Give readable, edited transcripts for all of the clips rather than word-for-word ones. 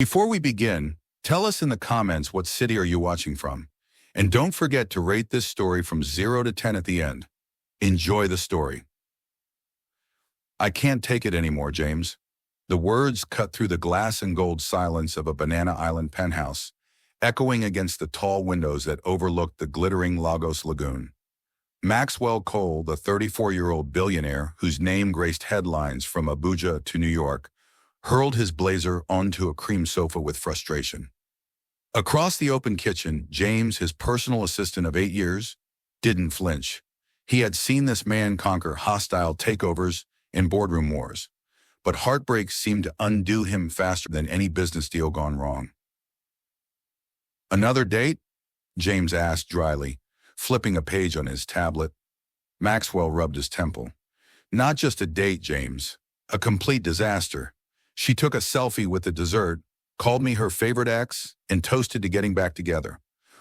Before we begin, tell us in the comments what city are you watching from. And don't forget to rate this story from 0 to 10 at the end. Enjoy the story. I can't take it anymore, James. The words cut through the glass and gold silence of a Banana Island penthouse, echoing against the tall windows that overlooked the glittering Lagos Lagoon. Maxwell Cole, the 34-year-old billionaire whose name graced headlines from Abuja to New York, hurled his blazer onto a cream sofa with frustration. Across the open kitchen, James, his personal assistant of 8 years, didn't flinch. He had seen this man conquer hostile takeovers and boardroom wars, but heartbreak seemed to undo him faster than any business deal gone wrong. "Another date?" James asked dryly, flipping a page on his tablet. Maxwell rubbed his temple. "Not just a date, James. A complete disaster. She took a selfie with the dessert, called me her favorite ex, and toasted to getting back together,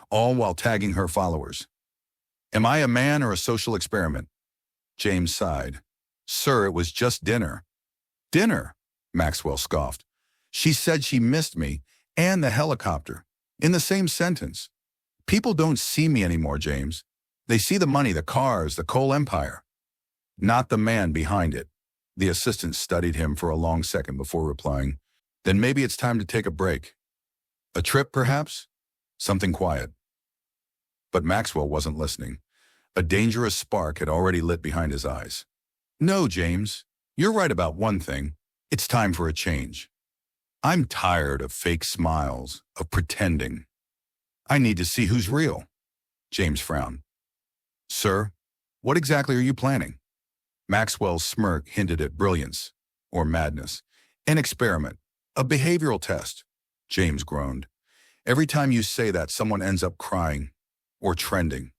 all while tagging her followers. Am I a man or a social experiment?" James sighed. "Sir, it was just dinner." "Dinner?" Maxwell scoffed. "She said she missed me and the helicopter in the same sentence. People don't see me anymore, James. They see the money, the cars, the Cole empire. Not the man behind it." The assistant studied him for a long second before replying, "Then maybe it's time to take a break. A trip, perhaps? Something quiet." But Maxwell wasn't listening. A dangerous spark had already lit behind his eyes. "No, James, you're right about one thing. It's time for a change. I'm tired of fake smiles, of pretending. I need to see who's real." James frowned. "Sir, what exactly are you planning?" Maxwell's smirk hinted at brilliance, or madness. "An experiment, a behavioral test." James groaned. "Every time you say that, someone ends up crying, or trending.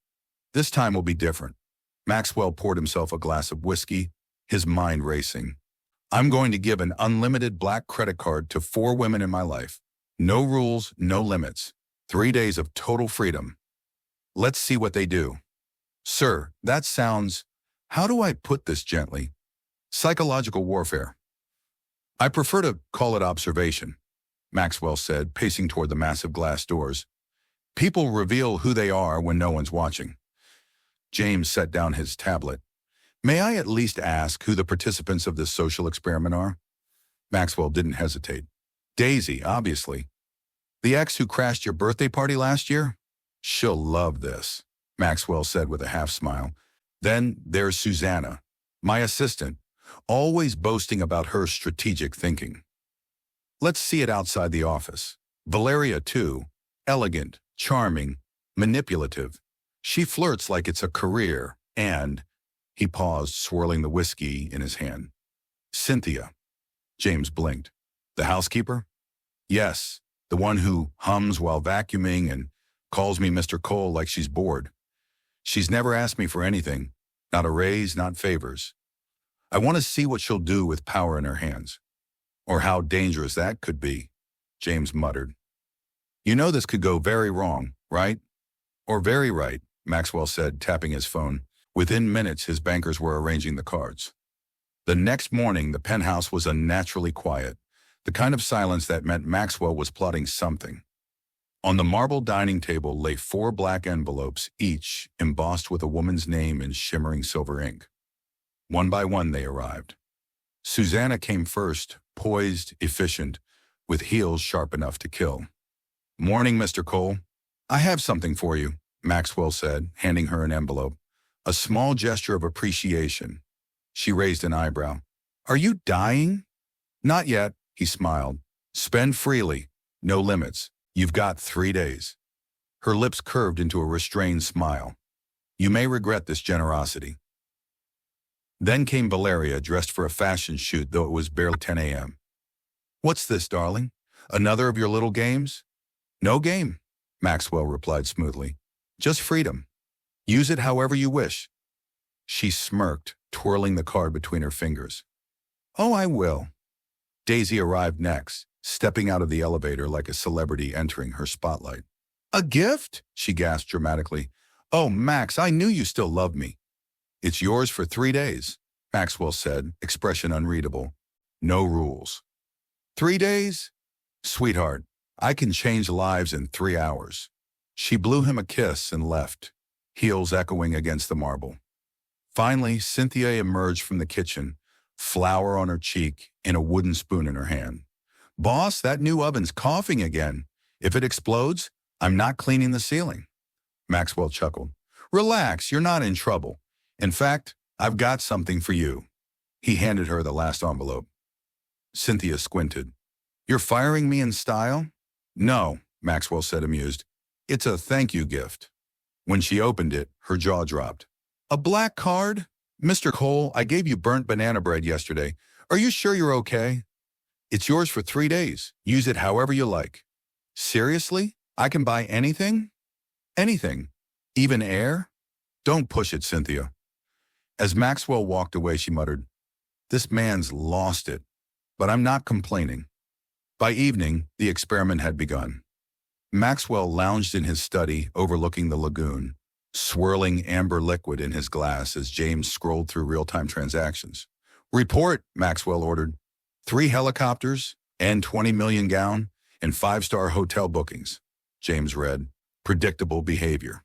This time will be different." Maxwell poured himself a glass of whiskey, his mind racing. "I'm going to give an unlimited black credit card to 4 women in my life. No rules, no limits. 3 days of total freedom. Let's see what they do." "Sir, that sounds, how do I put this gently? Psychological warfare." "I prefer to call it observation," Maxwell said, pacing toward the massive glass doors. "People reveal who they are when no one's watching." James set down his tablet. "May I at least ask who the participants of this social experiment are?" Maxwell didn't hesitate. "Daisy, obviously. The ex who crashed your birthday party last year? She'll love this," Maxwell said with a half-smile. "Then there's Susanna, my assistant, always boasting about her strategic thinking. Let's see it outside the office. Valeria, too. Elegant, charming, manipulative. She flirts like it's a career. And," he paused, swirling the whiskey in his hand, "Cynthia." James blinked. "The housekeeper?" "Yes, the one who hums while vacuuming and calls me Mr. Cole like she's bored. She's never asked me for anything, not a raise, not favors. I want to see what she'll do with power in her hands. Or how dangerous that could be," James muttered. "You know this could go very wrong, right?" "Or very right," Maxwell said, tapping his phone. Within minutes, his bankers were arranging the cards. The next morning, the penthouse was unnaturally quiet, the kind of silence that meant Maxwell was plotting something. On the marble dining table lay 4 black envelopes, each embossed with a woman's name in shimmering silver ink. One by one they arrived. Susanna came first, poised, efficient, with heels sharp enough to kill. "Morning, Mr. Cole. I have something for you," Maxwell said, handing her an envelope. A small gesture of appreciation. She raised an eyebrow. "Are you dying?" "Not yet," he smiled. "Spend freely. No limits. You've got 3 days." Her lips curved into a restrained smile. "You may regret this generosity." Then came Valeria, dressed for a fashion shoot, though it was barely 10 a.m. "What's this, darling? Another of your little games?" "No game," Maxwell replied smoothly. "Just freedom. Use it however you wish." She smirked, twirling the card between her fingers. "Oh, I will." Daisy arrived next, stepping out of the elevator like a celebrity entering her spotlight. "A gift?" she gasped dramatically. "Oh, Max, I knew you still loved me." "It's yours for 3 days," Maxwell said, expression unreadable. "No rules." 3 days? Sweetheart, I can change lives in 3 hours. She blew him a kiss and left, heels echoing against the marble. Finally, Cynthia emerged from the kitchen, flour on her cheek and a wooden spoon in her hand. Boss, that new oven's coughing again. If it explodes, I'm not cleaning the ceiling. Maxwell chuckled. Relax, you're not in trouble. In fact, I've got something for you. He handed her the last envelope. Cynthia squinted. You're firing me in style? No, Maxwell said, amused. It's a thank you gift. When she opened it, her jaw dropped. A black card? Mr. Cole, I gave you burnt banana bread yesterday. Are you sure you're okay? It's yours for 3 days. Use it however you like. Seriously? I can buy anything? Anything. Even air? Don't push it, Cynthia. As Maxwell walked away, she muttered, This man's lost it. But I'm not complaining. By evening, the experiment had begun. Maxwell lounged in his study overlooking the lagoon, swirling amber liquid in his glass as James scrolled through real-time transactions. Report, Maxwell ordered. 3 helicopters, and 20 million gallon, and 5-star hotel bookings. James read. Predictable behavior.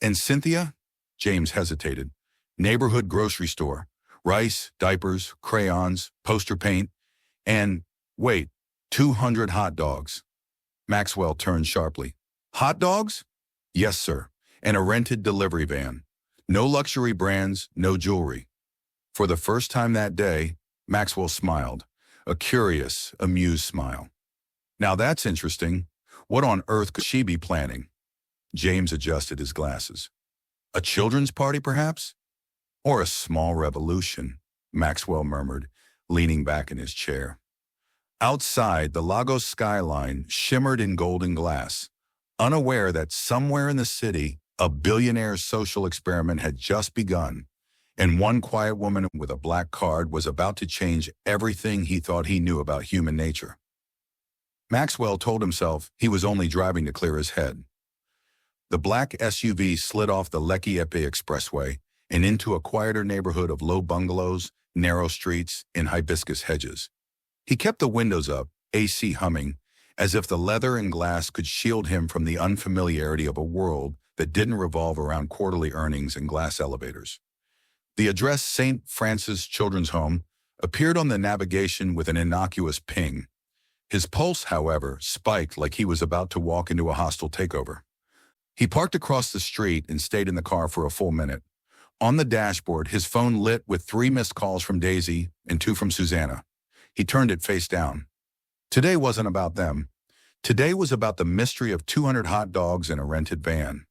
And Cynthia? James hesitated. Neighborhood grocery store. Rice, diapers, crayons, poster paint, and, wait, 200 hot dogs. Maxwell turned sharply. Hot dogs? Yes, sir. And a rented delivery van. No luxury brands, no jewelry. For the first time that day, Maxwell smiled. A curious, amused smile. Now that's interesting. What on earth could she be planning? James adjusted his glasses. A children's party, perhaps? Or a small revolution, Maxwell murmured, leaning back in his chair. Outside, the Lagos skyline shimmered in golden glass, unaware that somewhere in the city, a billionaire social experiment had just begun, and one quiet woman with a black card was about to change everything he thought he knew about human nature. Maxwell told himself he was only driving to clear his head. The black SUV slid off the Lekki Epe Expressway and into a quieter neighborhood of low bungalows, narrow streets, and hibiscus hedges. He kept the windows up, AC humming, as if the leather and glass could shield him from the unfamiliarity of a world that didn't revolve around quarterly earnings and glass elevators. The address St. Francis Children's Home appeared on the navigation with an innocuous ping. His pulse, however, spiked like he was about to walk into a hostile takeover. He parked across the street and stayed in the car for a full minute. On the dashboard, his phone lit with 3 missed calls from Daisy and 2 from Susanna. He turned it face down. Today wasn't about them. Today was about the mystery of 200 hot dogs in a rented van.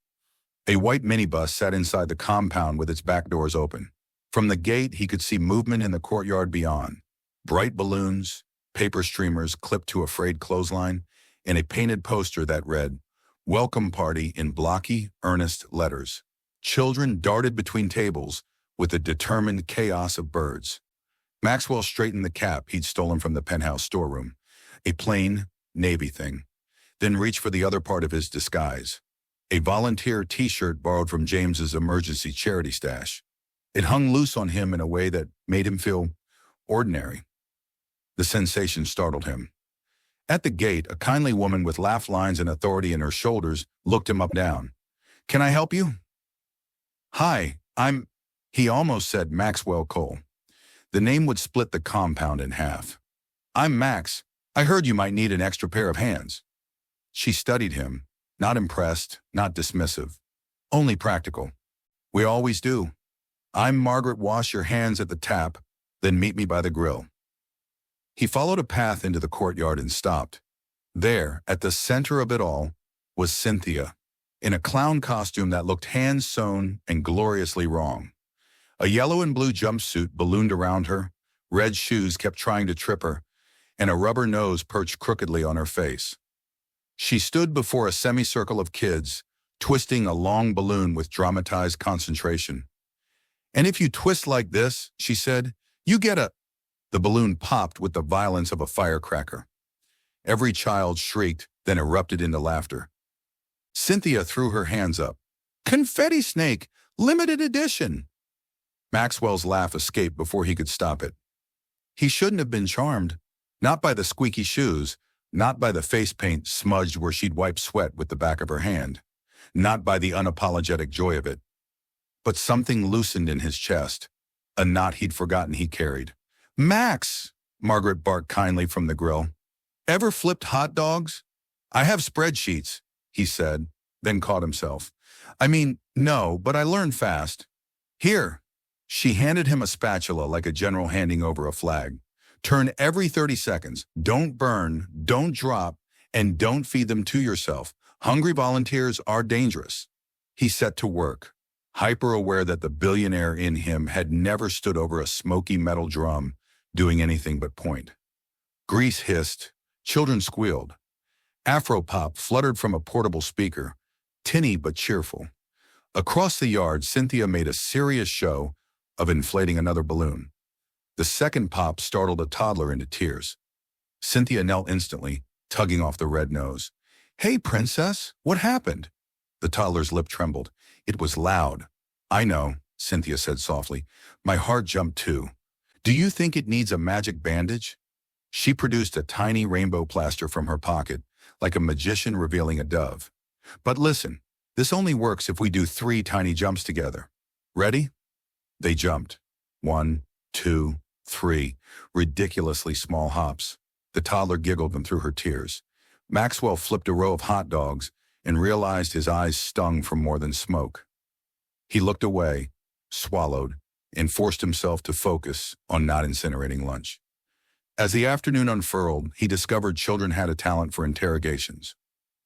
A white minibus sat inside the compound with its back doors open. From the gate, he could see movement in the courtyard beyond. Bright balloons, paper streamers clipped to a frayed clothesline, and a painted poster that read, Welcome Party in blocky, earnest letters. Children darted between tables with the determined chaos of birds. Maxwell straightened the cap he'd stolen from the penthouse storeroom, a plain, navy thing, then reached for the other part of his disguise, a volunteer T-shirt borrowed from James's emergency charity stash. It hung loose on him in a way that made him feel ordinary. The sensation startled him. At the gate, a kindly woman with laugh lines and authority in her shoulders looked him up and down. Can I help you? Hi, he almost said Maxwell Cole. The name would split the compound in half. I'm Max. I heard you might need an extra pair of hands. She studied him, not impressed, not dismissive, only practical. We always do. I'm Margaret. Wash your hands at the tap, then meet me by the grill. He followed a path into the courtyard and stopped. There, at the center of it all, was Cynthia, in a clown costume that looked hand-sewn and gloriously wrong. A yellow and blue jumpsuit ballooned around her, red shoes kept trying to trip her, and a rubber nose perched crookedly on her face. She stood before a semicircle of kids, twisting a long balloon with dramatized concentration. And if you twist like this, she said, you get a... The balloon popped with the violence of a firecracker. Every child shrieked, then erupted into laughter. Cynthia threw her hands up. Confetti snake, limited edition. Maxwell's laugh escaped before he could stop it. He shouldn't have been charmed, not by the squeaky shoes, Not by the face paint smudged where she'd wiped sweat with the back of her hand. Not by the unapologetic joy of it. But something loosened in his chest, a knot he'd forgotten he carried. "Max!" Margaret barked kindly from the grill. "Ever flipped hot dogs?" "I have spreadsheets," he said, then caught himself. "I mean, no, but I learned fast. Here." She handed him a spatula like a general handing over a flag. "Turn every 30 seconds. Don't burn, don't drop, and don't feed them to yourself. Hungry volunteers are dangerous." He set to work, hyper-aware that the billionaire in him had never stood over a smoky metal drum doing anything but point. Grease hissed, children squealed. Afro-pop fluttered from a portable speaker, tinny but cheerful. Across the yard, Cynthia made a serious show of inflating another balloon. The second pop startled a toddler into tears. Cynthia knelt instantly, tugging off the red nose. "Hey, princess, what happened?" The toddler's lip trembled. "It was loud." "I know," Cynthia said softly. "My heart jumped too. Do you think it needs a magic bandage?" She produced a tiny rainbow plaster from her pocket, like a magician revealing a dove. "But listen, this only works if we do 3 tiny jumps together. Ready?" They jumped. 1, 2, 3, ridiculously small hops. The toddler giggled and through her tears. Maxwell flipped a row of hot dogs and realized his eyes stung from more than smoke. He looked away, swallowed, and forced himself to focus on not incinerating lunch. As the afternoon unfurled, he discovered children had a talent for interrogations.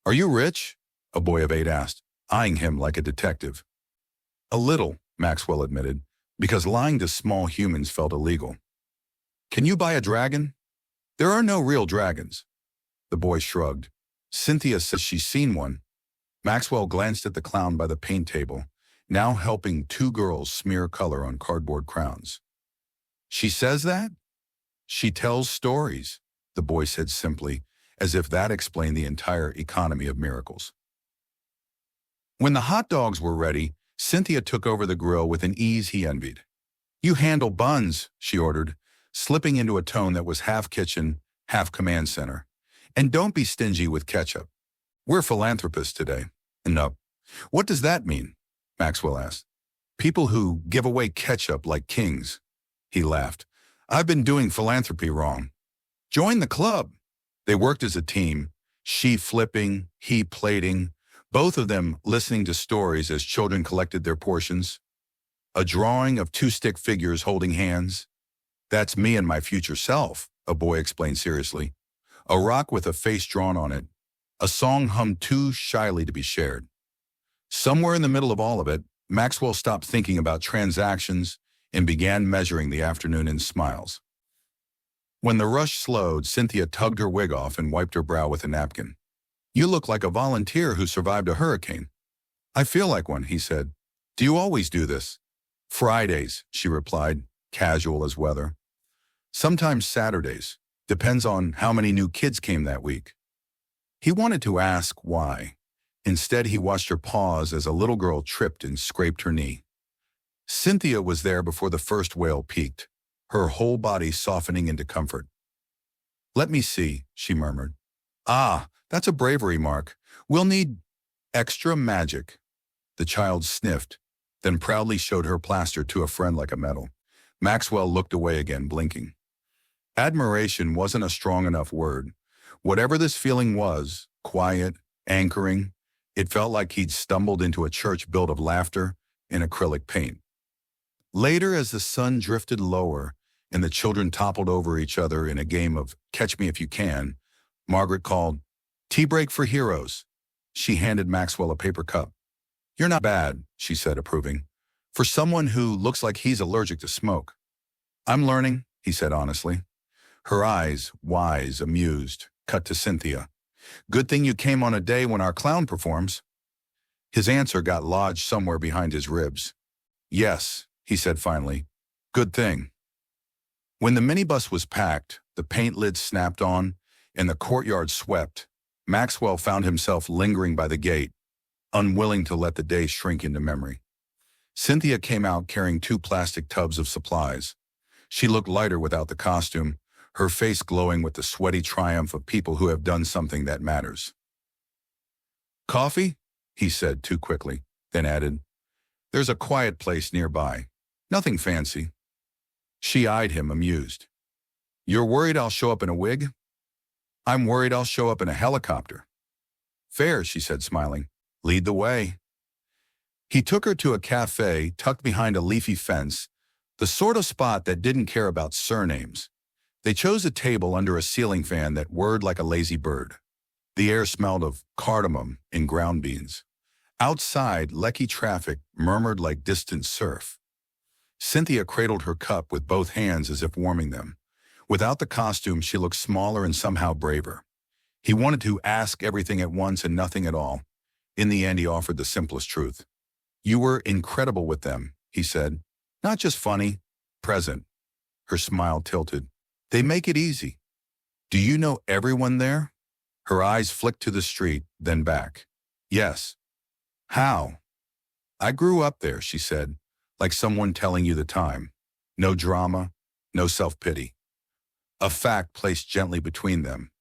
"Are you rich?" a boy of 8 asked, eyeing him like a detective. "A little," Maxwell admitted, because lying to small humans felt illegal. "Can you buy a dragon?" "There are no real dragons." The boy shrugged. "Cynthia says she's seen one." Maxwell glanced at the clown by the paint table, now helping 2 girls smear color on cardboard crowns. "She says that?" "She tells stories," the boy said simply, as if that explained the entire economy of miracles. When the hot dogs were ready, Cynthia took over the grill with an ease he envied. "You handle buns," she ordered, slipping into a tone that was half kitchen, half command center. "And don't be stingy with ketchup. We're philanthropists today." "No." "What does that mean?" Maxwell asked. "People who give away ketchup like kings." He laughed. "I've been doing philanthropy wrong." "Join the club." They worked as a team, she flipping, he plating, both of them listening to stories as children collected their portions. A drawing of 2 stick figures holding hands. "That's me and my future self," a boy explained seriously. A rock with a face drawn on it. A song hummed too shyly to be shared. Somewhere in the middle of all of it, Maxwell stopped thinking about transactions and began measuring the afternoon in smiles. When the rush slowed, Cynthia tugged her wig off and wiped her brow with a napkin. "You look like a volunteer who survived a hurricane." "I feel like one," he said. "Do you always do this?" "Fridays," she replied, casual as weather. "Sometimes Saturdays. Depends on how many new kids came that week." He wanted to ask why. Instead, he watched her pause as a little girl tripped and scraped her knee. Cynthia was there before the first wail peaked, her whole body softening into comfort. "Let me see," she murmured. "Ah, that's a bravery mark. We'll need extra magic." The child sniffed, then proudly showed her plaster to a friend like a medal. Maxwell looked away again, blinking. Admiration wasn't a strong enough word. Whatever this feeling was, quiet, anchoring, it felt like he'd stumbled into a church built of laughter and acrylic paint. Later, as the sun drifted lower and the children toppled over each other in a game of Catch Me If You Can, Margaret called, "Tea break for heroes." She handed Maxwell a paper cup. "You're not bad," she said, approving, "for someone who looks like he's allergic to smoke." "I'm learning," he said honestly. Her eyes, wise, amused, cut to Cynthia. "Good thing you came on a day when our clown performs." His answer got lodged somewhere behind his ribs. "Yes," he said finally. "Good thing." When the minibus was packed, the paint lid snapped on, and the courtyard swept, Maxwell found himself lingering by the gate, unwilling to let the day shrink into memory. Cynthia came out carrying 2 plastic tubs of supplies. She looked lighter without the costume, her face glowing with the sweaty triumph of people who have done something that matters. "Coffee?" he said too quickly, then added, "There's a quiet place nearby. Nothing fancy." She eyed him, amused. "You're worried I'll show up in a wig?" "I'm worried I'll show up in a helicopter." "Fair," she said, smiling. "Lead the way." He took her to a cafe tucked behind a leafy fence, the sort of spot that didn't care about surnames. They chose a table under a ceiling fan that whirred like a lazy bird. The air smelled of cardamom and ground beans. Outside, lecky traffic murmured like distant surf. Cynthia cradled her cup with both hands as if warming them. Without the costume, she looked smaller and somehow braver. He wanted to ask everything at once and nothing at all. In the end, he offered the simplest truth. "You were incredible with them," he said. "Not just funny, present." Her smile tilted. "They make it easy." "Do you know everyone there?" Her eyes flicked to the street, then back. "Yes." "How?" "I grew up there," she said, like someone telling you the time. No drama, no self-pity. A fact placed gently between them.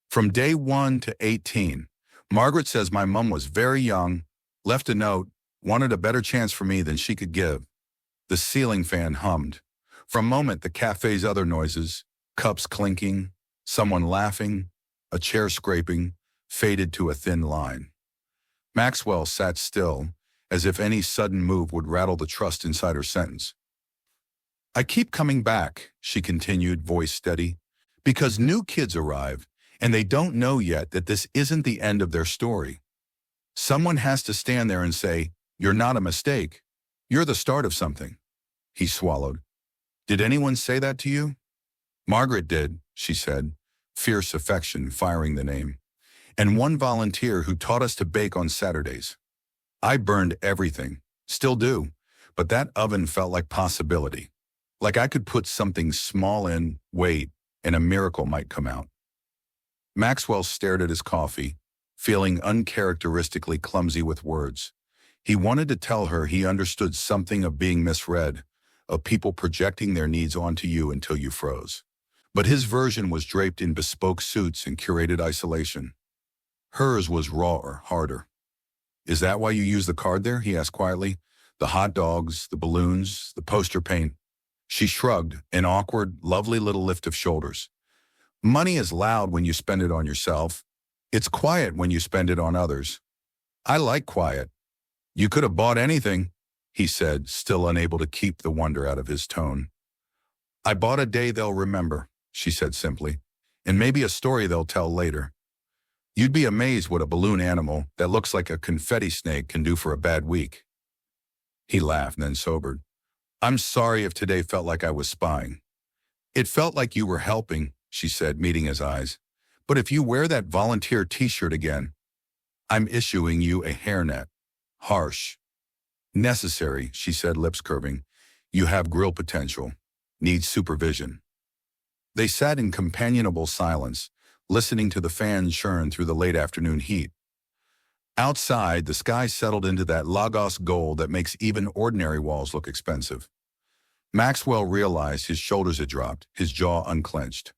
"From day 1 to 18, Margaret says my mom was very young, left a note, wanted a better chance for me than she could give." The ceiling fan hummed. For a moment, the cafe's other noises, cups clinking, someone laughing, a chair scraping, faded to a thin line. Maxwell sat still, as if any sudden move would rattle the trust inside her sentence. "I keep coming back," she continued, voice steady, "because new kids arrive, and they don't know yet that this isn't the end of their story. Someone has to stand there and say, 'You're not a mistake. You're the start of something.'" He swallowed. "Did anyone say that to you?" "Margaret did," she said, fierce affection firing the name. "And one volunteer who taught us to bake on Saturdays. I burned everything, still do, but that oven felt like possibility. Like I could put something small in, wait, and a miracle might come out." Maxwell stared at his coffee, feeling uncharacteristically clumsy with words. He wanted to tell her he understood something of being misread, of people projecting their needs onto you until you froze. But his version was draped in bespoke suits and curated isolation. Hers was rawer, harder. "Is that why you use the card there?" he asked quietly. "The hot dogs, the balloons, the poster paint." She shrugged, an awkward, lovely little lift of shoulders. "Money is loud when you spend it on yourself. It's quiet when you spend it on others. I like quiet." "You could have bought anything," he said, still unable to keep the wonder out of his tone. "I bought a day they'll remember," she said simply, "and maybe a story they'll tell later. You'd be amazed what a balloon animal that looks like a confetti snake can do for a bad week." He laughed, then sobered. "I'm sorry if today felt like I was spying." "It felt like you were helping," she said, meeting his eyes. "But if you wear that volunteer t-shirt again, I'm issuing you a hairnet." Harsh. "Necessary," she said, lips curving. "You have grill potential. Needs supervision." They sat in companionable silence, listening to the fan churn through the late afternoon heat. Outside, the sky settled into that Lagos gold that makes even ordinary walls look expensive. Maxwell realized his shoulders had dropped, his jaw unclenched.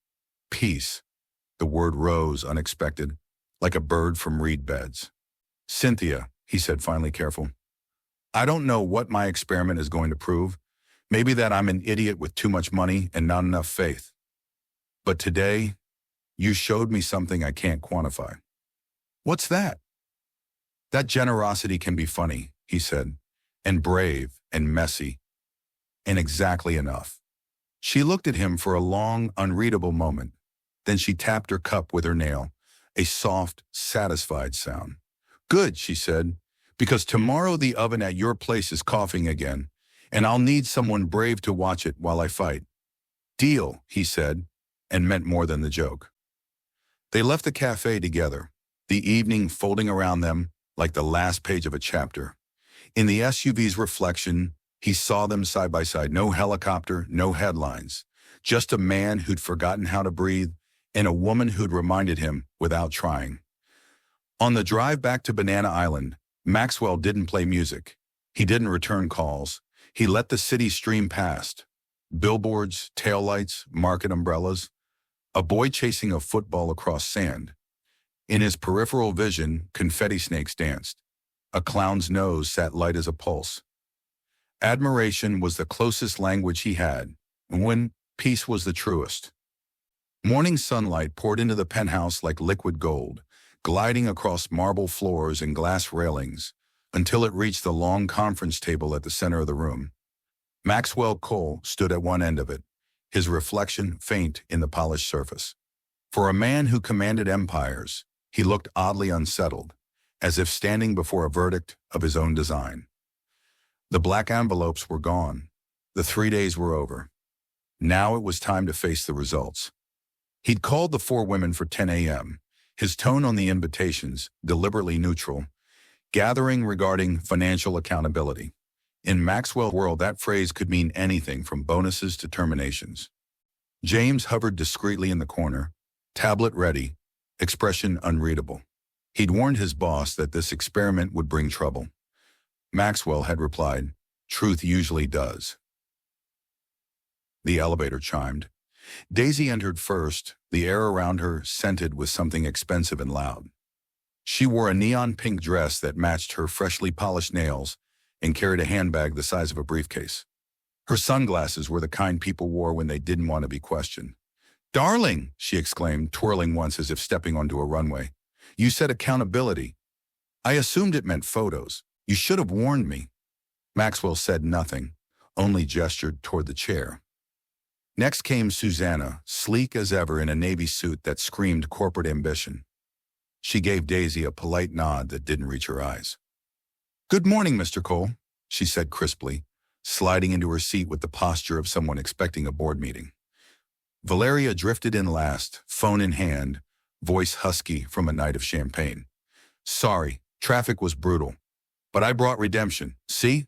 Peace. The word rose, unexpected, like a bird from reed beds. "Cynthia," he said, finally careful, "I don't know what my experiment is going to prove. Maybe that I'm an idiot with too much money and not enough faith. But today, you showed me something I can't quantify." "What's that?" "That generosity can be funny," he said, "and brave and messy, and exactly enough." She looked at him for a long, unreadable moment. Then she tapped her cup with her nail, a soft, satisfied sound. "Good," she said, "because tomorrow the oven at your place is coughing again, and I'll need someone brave to watch it while I fight." "Deal," he said, and meant more than the joke. They left the cafe together, the evening folding around them like the last page of a chapter. In the SUV's reflection, he saw them side by side. No helicopter, no headlines. Just a man who'd forgotten how to breathe and a woman who'd reminded him without trying. On the drive back to Banana Island, Maxwell didn't play music. He didn't return calls. He let the city stream past. Billboards, taillights, market umbrellas. A boy chasing a football across sand. In his peripheral vision, confetti snakes danced. A clown's nose sat light as a pulse. Admiration was the closest language he had, and when peace was the truest. Morning sunlight poured into the penthouse like liquid gold, gliding across marble floors and glass railings, until it reached the long conference table at the center of the room. Maxwell Cole stood at one end of it, his reflection faint in the polished surface. For a man who commanded empires, he looked oddly unsettled, as if standing before a verdict of his own design. The black envelopes were gone. The 3 days were over. Now it was time to face the results. He'd called the 4 women for 10 a.m., his tone on the invitations deliberately neutral, gathering regarding financial accountability. In Maxwell's world, that phrase could mean anything from bonuses to terminations. James hovered discreetly in the corner, tablet ready, expression unreadable. He'd warned his boss that this experiment would bring trouble. Maxwell had replied, "Truth usually does." The elevator chimed. Daisy entered first, the air around her scented with something expensive and loud. She wore a neon pink dress that matched her freshly polished nails and carried a handbag the size of a briefcase. Her sunglasses were the kind people wore when they didn't want to be questioned. "Darling," she exclaimed, twirling once as if stepping onto a runway. "You said accountability. I assumed it meant photos. You should have warned me." Maxwell said nothing, only gestured toward the chair. Next came Susanna, sleek as ever in a navy suit that screamed corporate ambition. She gave Daisy a polite nod that didn't reach her eyes. "Good morning, Mr. Cole," she said crisply, sliding into her seat with the posture of someone expecting a board meeting. Valeria drifted in last, phone in hand, voice husky from a night of champagne. "Sorry, traffic was brutal. But I brought redemption. See?"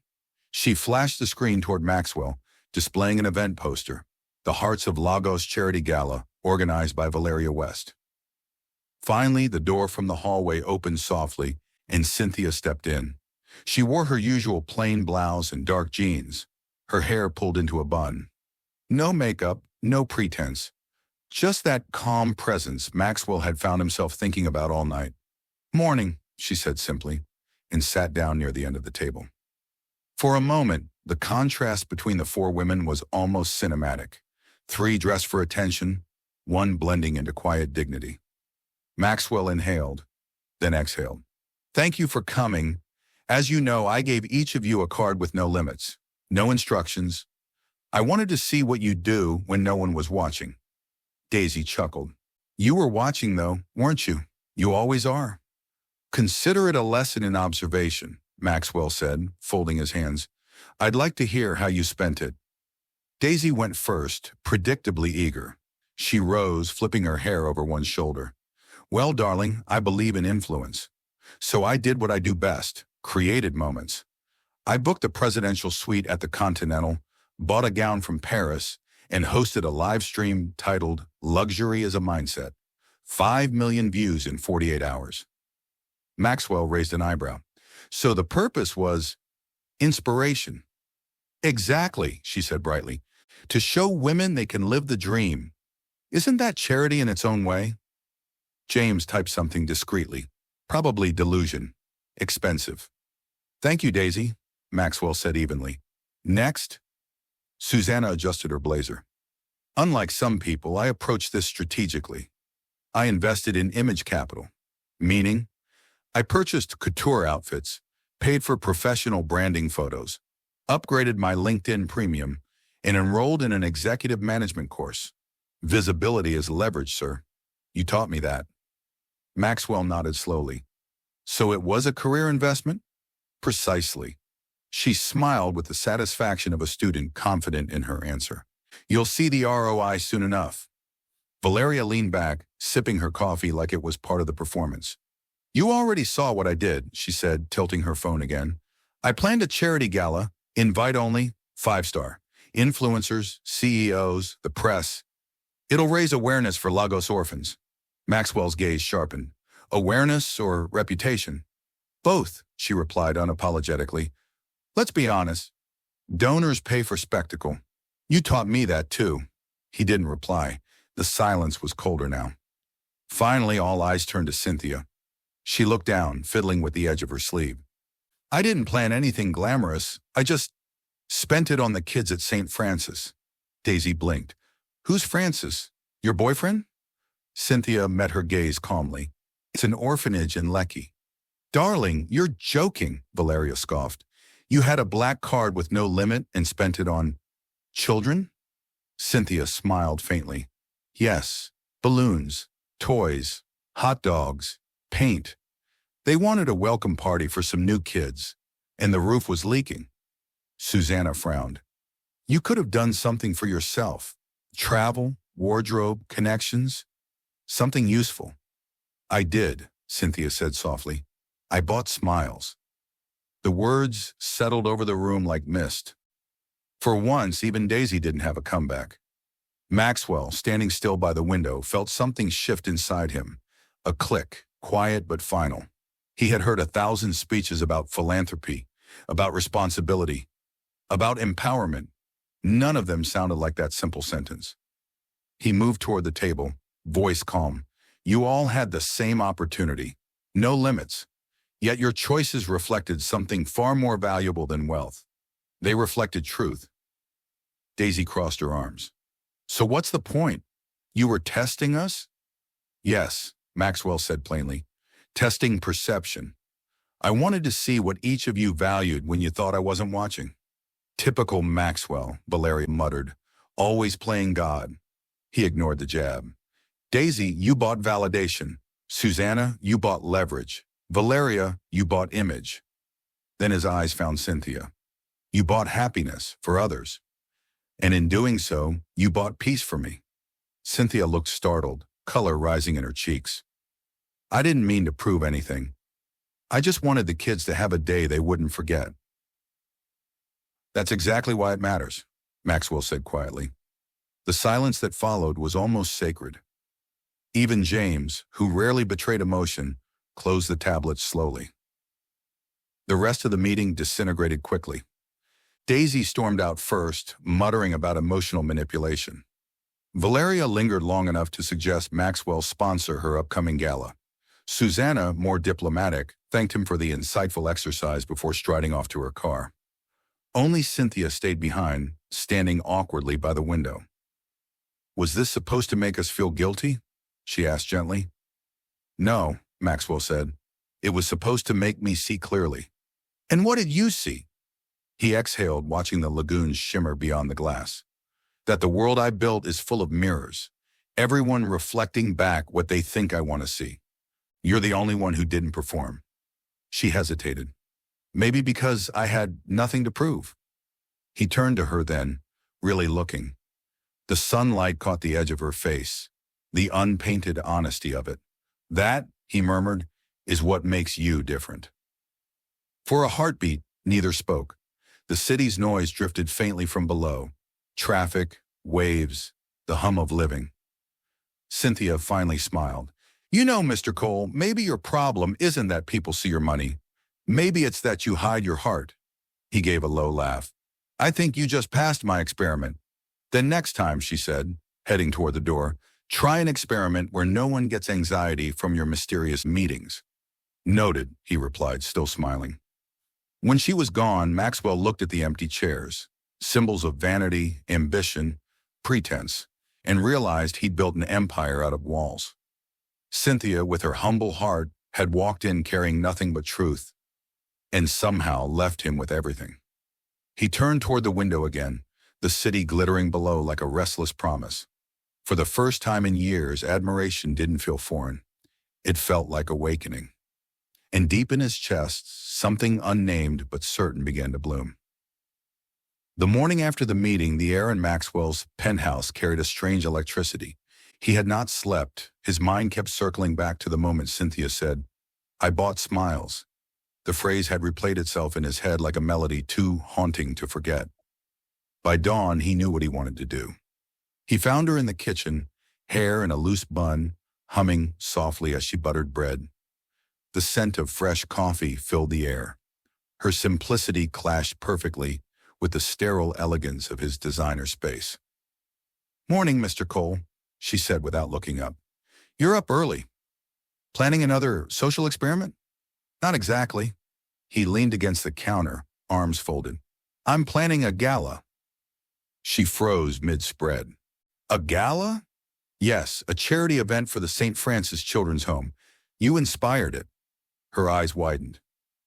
She flashed the screen toward Maxwell, displaying an event poster, the Hearts of Lagos Charity Gala, organized by Valeria West. Finally, the door from the hallway opened softly, and Cynthia stepped in. She wore her usual plain blouse and dark jeans, her hair pulled into a bun. No makeup, no pretense. Just that calm presence Maxwell had found himself thinking about all night. "Morning," she said simply, and sat down near the end of the table. For a moment, the contrast between the 4 women was almost cinematic. 3 dressed for attention, 1 blending into quiet dignity. Maxwell inhaled, then exhaled. "Thank you for coming. As you know, I gave each of you a card with no limits, no instructions. I wanted to see what you'd do when no one was watching." Daisy chuckled. "You were watching though, weren't you? You always are." "Consider it a lesson in observation," Maxwell said, folding his hands. "I'd like to hear how you spent it." Daisy went first, predictably eager. She rose, flipping her hair over one shoulder. "Well, darling, I believe in influence. So I did what I do best, created moments. I booked a presidential suite at the Continental, bought a gown from Paris, and hosted a live stream titled Luxury is a Mindset. 5 million views in 48 hours. Maxwell raised an eyebrow. "So the purpose was inspiration." "Exactly," she said brightly. "To show women they can live the dream. Isn't that charity in its own way?" James typed something discreetly. Probably delusion. Expensive. "Thank you, Daisy," Maxwell said evenly. "Next?" Susanna adjusted her blazer. "Unlike some people, I approached this strategically. I invested in image capital. Meaning? I purchased couture outfits, paid for professional branding photos, upgraded my LinkedIn premium, and enrolled in an executive management course. Visibility is leverage, sir. You taught me that." Maxwell nodded slowly. "So it was a career investment?" "Precisely." She smiled with the satisfaction of a student confident in her answer. "You'll see the ROI soon enough." Valeria leaned back, sipping her coffee like it was part of the performance. "You already saw what I did," she said, tilting her phone again. "I planned a charity gala, invite only, 5-star. Influencers, CEOs, the press. It'll raise awareness for Lagos orphans." Maxwell's gaze sharpened. "Awareness or reputation?" "Both," she replied unapologetically. "Let's be honest. Donors pay for spectacle. You taught me that too." He didn't reply. The silence was colder now. Finally, all eyes turned to Cynthia. She looked down, fiddling with the edge of her sleeve. I didn't plan anything glamorous. I just spent it on the kids at St. Francis. Daisy blinked. Who's Francis? Your boyfriend? Cynthia met her gaze calmly. It's an orphanage in Lecky. Darling, you're joking, Valeria scoffed. You had a black card with no limit and spent it on children? Cynthia smiled faintly. Yes, balloons, toys, hot dogs, paint. They wanted a welcome party for some new kids, and the roof was leaking. Susanna frowned. You could have done something for yourself. Travel, wardrobe, connections, something useful. I did, Cynthia said softly. I bought smiles. The words settled over the room like mist. For once, even Daisy didn't have a comeback. Maxwell, standing still by the window, felt something shift inside him. A click, quiet but final. He had heard 1,000 speeches about philanthropy, about responsibility, about empowerment. None of them sounded like that simple sentence. He moved toward the table, voice calm. You all had the same opportunity. No limits. Yet your choices reflected something far more valuable than wealth. They reflected truth. Daisy crossed her arms. So what's the point? You were testing us? Yes, Maxwell said plainly. Testing perception. I wanted to see what each of you valued when you thought I wasn't watching. Typical Maxwell, Valeria muttered. Always playing God. He ignored the jab. Daisy, you bought validation. Susanna, you bought leverage. Valeria, you bought image. Then his eyes found Cynthia. You bought happiness for others. And in doing so, you bought peace for me. Cynthia looked startled, color rising in her cheeks. I didn't mean to prove anything. I just wanted the kids to have a day they wouldn't forget. That's exactly why it matters, Maxwell said quietly. The silence that followed was almost sacred. Even James, who rarely betrayed emotion, closed the tablet slowly. The rest of the meeting disintegrated quickly. Daisy stormed out first, muttering about emotional manipulation. Valeria lingered long enough to suggest Maxwell sponsor her upcoming gala. Susanna, more diplomatic, thanked him for the insightful exercise before striding off to her car. Only Cynthia stayed behind, standing awkwardly by the window. Was this supposed to make us feel guilty? She asked gently. No, Maxwell said. It was supposed to make me see clearly. And what did you see? He exhaled, watching the lagoons shimmer beyond the glass. That the world I built is full of mirrors, everyone reflecting back what they think I want to see. You're the only one who didn't perform. She hesitated. Maybe because I had nothing to prove. He turned to her then, really looking. The sunlight caught the edge of her face, the unpainted honesty of it. That, he murmured, is what makes you different. For a heartbeat, neither spoke. The city's noise drifted faintly from below. Traffic, waves, the hum of living. Cynthia finally smiled. You know, Mr. Cole, maybe your problem isn't that people see your money. Maybe it's that you hide your heart. He gave a low laugh. I think you just passed my experiment. Then next time, she said, heading toward the door, try an experiment where no one gets anxiety from your mysterious meetings. Noted, he replied, still smiling. When she was gone, Maxwell looked at the empty chairs, symbols of vanity, ambition, pretense, and realized he'd built an empire out of walls. Cynthia, with her humble heart, had walked in carrying nothing but truth, and somehow left him with everything. He turned toward the window again, the city glittering below like a restless promise. For the first time in years, admiration didn't feel foreign. It felt like awakening. And deep in his chest, something unnamed but certain began to bloom. The morning after the meeting, the air in Maxwell's penthouse carried a strange electricity. He had not slept. His mind kept circling back to the moment Cynthia said, I bought smiles. The phrase had replayed itself in his head like a melody too haunting to forget. By dawn, he knew what he wanted to do. He found her in the kitchen, hair in a loose bun, humming softly as she buttered bread. The scent of fresh coffee filled the air. Her simplicity clashed perfectly with the sterile elegance of his designer space. Morning, Mr. Cole. she said without looking up. You're up early. Planning another social experiment? Not exactly. He leaned against the counter, arms folded. I'm planning a gala. She froze mid-spread. A gala? Yes, a charity event for the St. Francis Children's Home. You inspired it. Her eyes widened.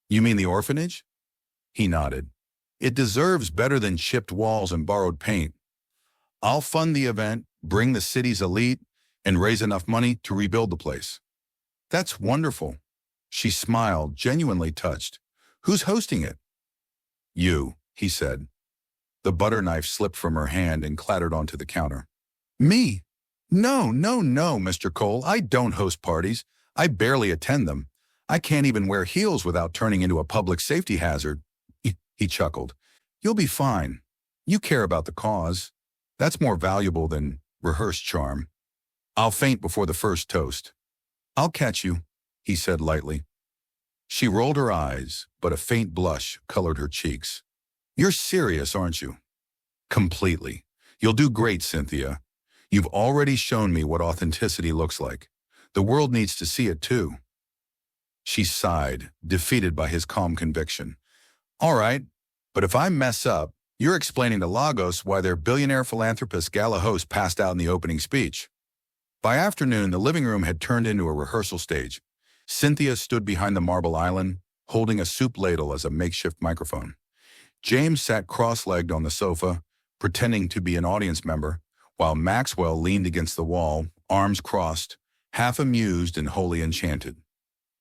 You mean the orphanage? He nodded. It deserves better than chipped walls and borrowed paint. I'll fund the event, bring the city's elite, and raise enough money to rebuild the place. That's wonderful. She smiled, genuinely touched. Who's hosting it? You, he said. The butter knife slipped from her hand and clattered onto the counter. Me? No, Mr. Cole. I don't host parties. I barely attend them. I can't even wear heels without turning into a public safety hazard. He chuckled. You'll be fine. You care about the cause. That's more valuable than rehearsed charm. I'll faint before the first toast. I'll catch you, he said lightly. She rolled her eyes, but a faint blush colored her cheeks. You're serious, aren't you? Completely. You'll do great, Cynthia. You've already shown me what authenticity looks like. The world needs to see it too. She sighed, defeated by his calm conviction. All right, but if I mess up, you're explaining to Lagos why their billionaire philanthropist gala host passed out in the opening speech. By afternoon, the living room had turned into a rehearsal stage. Cynthia stood behind the marble island, holding a soup ladle as a makeshift microphone. James sat cross-legged on the sofa, pretending to be an audience member, while Maxwell leaned against the wall, arms crossed, half amused and wholly enchanted.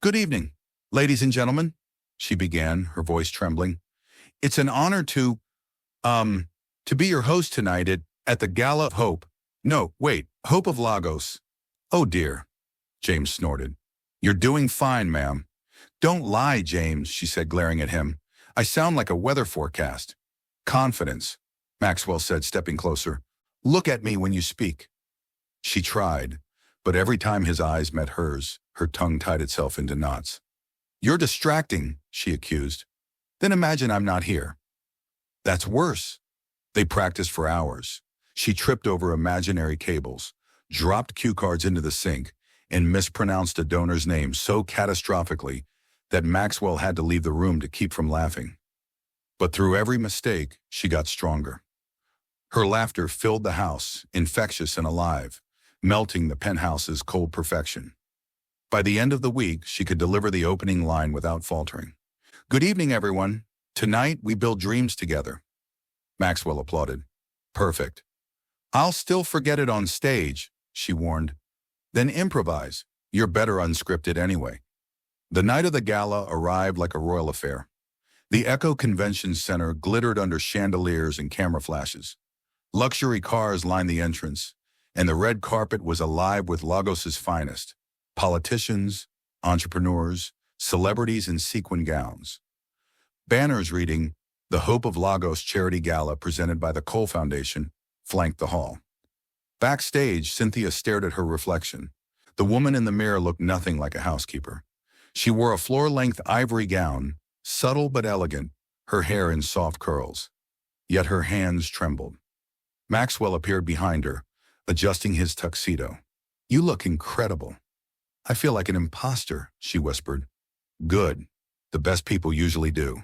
Good evening, ladies and gentlemen, she began, her voice trembling. It's an honor to be your host tonight at the Gala of Hope. No, wait, Hope of Lagos. Oh dear, James snorted. You're doing fine, ma'am. Don't lie, James, she said, glaring at him. I sound like a weather forecast. Confidence, Maxwell said, stepping closer. Look at me when you speak. She tried, but every time his eyes met hers, her tongue tied itself into knots. You're distracting, she accused. Then imagine I'm not here. That's worse. They practiced for hours. She tripped over imaginary cables, dropped cue cards into the sink, and mispronounced a donor's name so catastrophically that Maxwell had to leave the room to keep from laughing. But through every mistake, she got stronger. Her laughter filled the house, infectious and alive, melting the penthouse's cold perfection. By the end of the week, she could deliver the opening line without faltering. Good evening, everyone. Tonight, we build dreams together. Maxwell applauded. Perfect. I'll still forget it on stage, she warned. Then improvise. You're better unscripted anyway. The night of the gala arrived like a royal affair. The Echo Convention Center glittered under chandeliers and camera flashes. Luxury cars lined the entrance, and the red carpet was alive with Lagos's finest. Politicians, entrepreneurs, celebrities in sequin gowns. Banners reading, The Hope of Lagos Charity Gala presented by the Cole Foundation, flanked the hall. Backstage, Cynthia stared at her reflection. The woman in the mirror looked nothing like a housekeeper. She wore a floor-length ivory gown, subtle but elegant, her hair in soft curls. Yet her hands trembled. Maxwell appeared behind her, adjusting his tuxedo. You look incredible. I feel like an imposter, she whispered. Good. The best people usually do.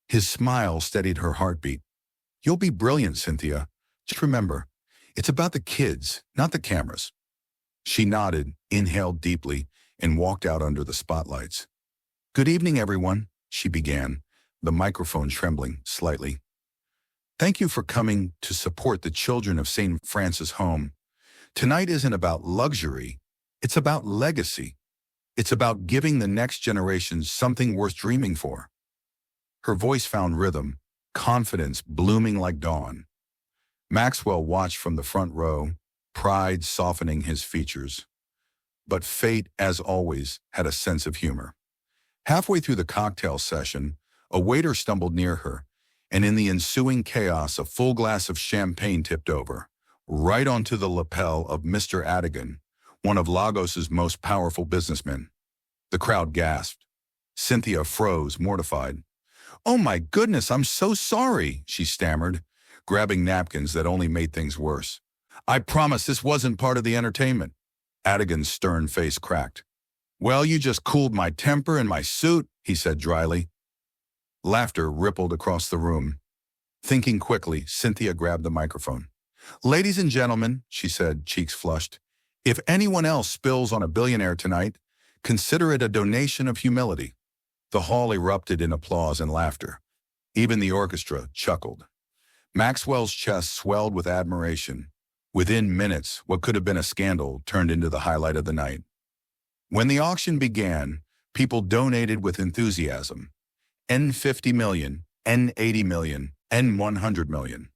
His smile steadied her heartbeat. You'll be brilliant, Cynthia. Just remember, it's about the kids, not the cameras. She nodded, inhaled deeply, and walked out under the spotlights. Good evening, everyone, she began, the microphone trembling slightly. Thank you for coming to support the children of St. Francis Home. Tonight isn't about luxury, it's about legacy. It's about giving the next generation something worth dreaming for. Her voice found rhythm, confidence blooming like dawn. Maxwell watched from the front row, pride softening his features. But fate, as always, had a sense of humor. Halfway through the cocktail session, a waiter stumbled near her, and in the ensuing chaos, a full glass of champagne tipped over, right onto the lapel of Mr. Adigan, one of Lagos's most powerful businessmen. The crowd gasped. Cynthia froze, mortified. Oh my goodness, I'm so sorry, she stammered, grabbing napkins that only made things worse. I promise this wasn't part of the entertainment. Adigan's stern face cracked. Well, you just cooled my temper in my suit, he said dryly. Laughter rippled across the room. Thinking quickly, Cynthia grabbed the microphone. Ladies and gentlemen, she said, cheeks flushed, if anyone else spills on a billionaire tonight, consider it a donation of humility. The hall erupted in applause and laughter. Even the orchestra chuckled. Maxwell's chest swelled with admiration. Within minutes, what could have been a scandal turned into the highlight of the night. When the auction began, people donated with enthusiasm. N50 million, N80 million, N100 million.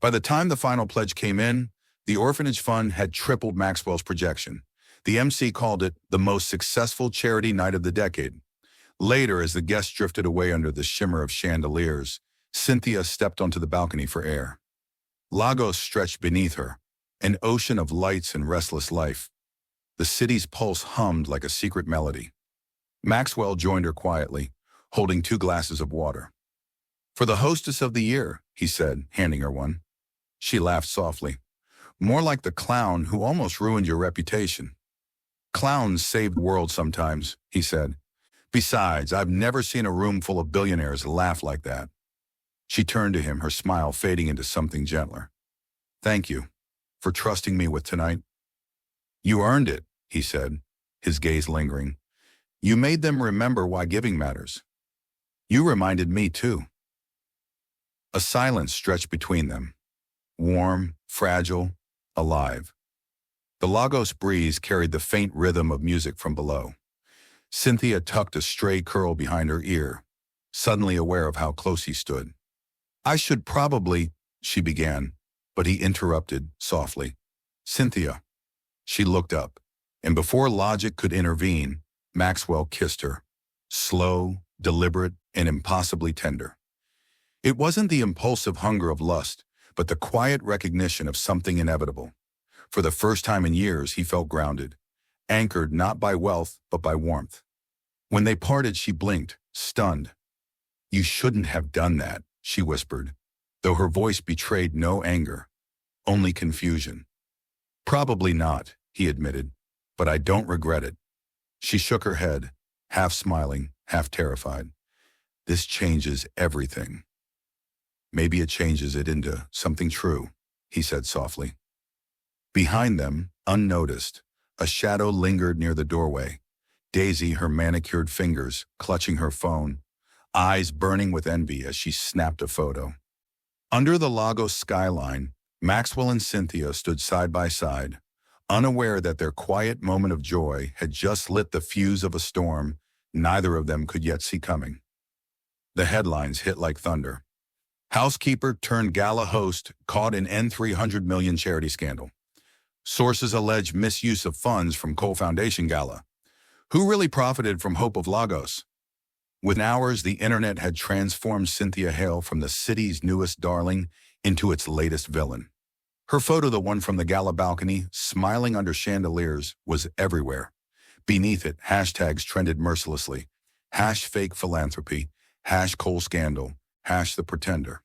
By the time the final pledge came in, the orphanage fund had tripled Maxwell's projection. The MC called it the most successful charity night of the decade. Later, as the guests drifted away under the shimmer of chandeliers, Cynthia stepped onto the balcony for air. Lagos stretched beneath her, an ocean of lights and restless life. The city's pulse hummed like a secret melody. Maxwell joined her quietly, holding 2 glasses of water. For the hostess of the year, he said, handing her one. She laughed softly. More like the clown who almost ruined your reputation. Clowns save the world sometimes, he said. Besides, I've never seen a room full of billionaires laugh like that. She turned to him, her smile fading into something gentler. Thank you for trusting me with tonight. You earned it, he said, his gaze lingering. You made them remember why giving matters. You reminded me too. A silence stretched between them. Warm, fragile, alive. The Lagos breeze carried the faint rhythm of music from below. Cynthia tucked a stray curl behind her ear, suddenly aware of how close he stood. I should probably, she began, but he interrupted softly. Cynthia. She looked up, and before logic could intervene, Maxwell kissed her. Slow, deliberate, and impossibly tender. It wasn't the impulsive hunger of lust, but the quiet recognition of something inevitable. For the first time in years, he felt grounded, anchored not by wealth, but by warmth. When they parted, she blinked, stunned. You shouldn't have done that, she whispered, though her voice betrayed no anger, only confusion. Probably not, he admitted, but I don't regret it. She shook her head, half smiling, half terrified. This changes everything. Maybe it changes it into something true, he said softly. Behind them, unnoticed, a shadow lingered near the doorway. Daisy, her manicured fingers, clutching her phone, eyes burning with envy as she snapped a photo. Under the Lagos skyline, Maxwell and Cynthia stood side by side, unaware that their quiet moment of joy had just lit the fuse of a storm neither of them could yet see coming. The headlines hit like thunder. Housekeeper turned gala host caught in N300 million charity scandal. Sources allege misuse of funds from Cole Foundation gala. Who really profited from Hope of Lagos? Within hours, the internet had transformed Cynthia Hale from the city's newest darling into its latest villain. Her photo, the one from the gala balcony, smiling under chandeliers, was everywhere. Beneath it, hashtags trended mercilessly. #fake philanthropy, #Cole scandal, #the pretender.